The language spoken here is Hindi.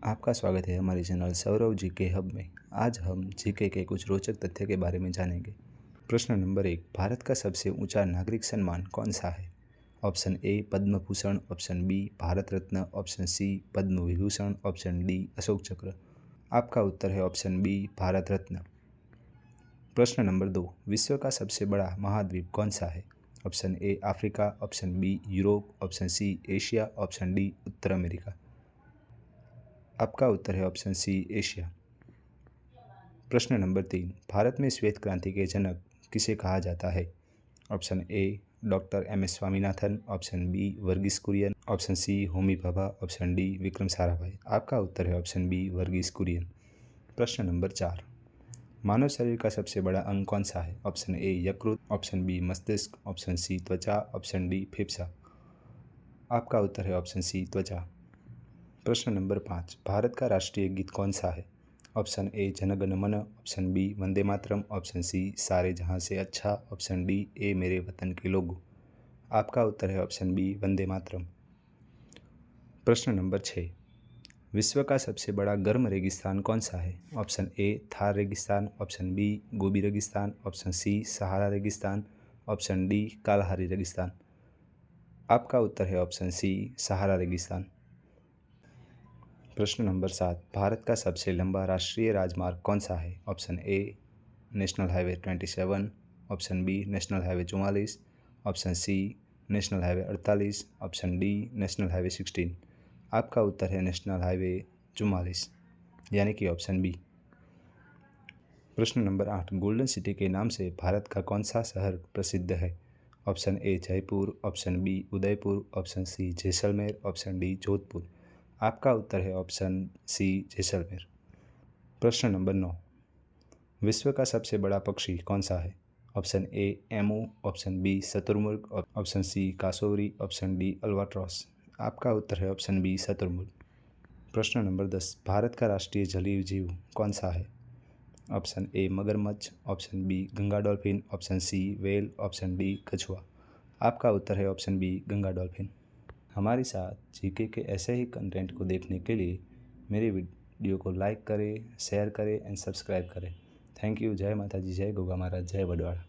आपका स्वागत है हमारे चैनल सौरव जी के हब में। आज हम जीके के कुछ रोचक तथ्य के बारे में जानेंगे। प्रश्न नंबर 1, भारत का सबसे ऊंचा नागरिक सम्मान कौन सा है? Option A Padma Bhushan, option B Bharat Ratna, option C Padma Vibhushan, option D Ashoka Chakra. आपका उत्तर है ऑप्शन बी भारत रत्न। प्रश्न नंबर 2, विश्व का सबसे बड़ा महाद्वीप कौन सा है? Option A Africa, option B Europe, option C Asia, option D उत्तर अमेरिका। आपका उत्तर है ऑप्शन सी एशिया। प्रश्न नंबर 3, भारत में श्वेत क्रांति के जनक किसे कहा जाता है? Option A doctor M S. Swaminathan, option B Verghese Kurien, option C Homi Bhabha, option D Vikram Sarabhai. आपका उत्तर है ऑप्शन बी वर्गीस कुरियन। प्रश्न नंबर 4, मानव शरीर का सबसे बड़ा अंग कौन सा है? ऑप्शन ए यकृत, ऑप्शन बी मस्तिष्क, ऑप्शन सी त्वचा, ऑप्शन डी फेफड़ा। आपका उत्तर है ऑप्शन सी त्वचा। प्रश्न नंबर 5, भारत का राष्ट्रीय गीत कौन सा है? ऑप्शन ए जन गण मन, option B Vande Mataram, option C सारे जहां से अच्छा, ऑप्शन डी ए मेरे वतन के लोगों। आपका उत्तर है ऑप्शन बी वंदे मातरम। प्रश्न नंबर 6, विश्व का सबसे बड़ा गर्म रेगिस्तान कौन सा है? ऑप्शन ए थार रेगिस्तान, ऑप्शन बी गोबी रेगिस्तान, ऑप्शन सी सहारा रेगिस्तान, ऑप्शन डी कालाहारी रेगिस्तान। आपका उत्तर है ऑप्शन सी सहारा रेगिस्तान। प्रश्न नंबर 7, भारत का सबसे लंबा राष्ट्रीय राजमार्ग कौन सा है? Option A national highway 27, option B national highway 44, option C national highway 48, option D national highway 16। आपका उत्तर है नेशनल हाईवे 44 यानी कि ऑप्शन बी। प्रश्न नंबर 8, गोल्डन सिटी के नाम से भारत का कौन सा शहर प्रसिद्ध है? Option A Jaipur, option B Udaipur, option C Jaisalmer, option D Jodhpur. आपका उत्तर है ऑप्शन सी जैसलमेर। प्रश्न नंबर 9, विश्व का सबसे बड़ा पक्षी कौन सा है? Option A emu, option B शुतुरमुर्ग, option C cassowary, option D albatross. आपका उत्तर है ऑप्शन बी शुतुरमुर्ग। प्रश्न नंबर 10, भारत का राष्ट्रीय जलीय जीव कौन सा है? ऑप्शन ए मगरमच्छ, option B Ganga dolphin, option C whale, option D कछुआ। आपका उत्तर है ऑप्शन बी गंगा डॉल्फिन। हमारे साथ जीके के ऐसे ही कंटेंट को देखने के लिए मेरे वीडियो को लाइक करें, शेयर करें एंड सब्सक्राइब करें। Thank you. जय माता जी, जय गोगा महाराज, जय बडवाड़ा।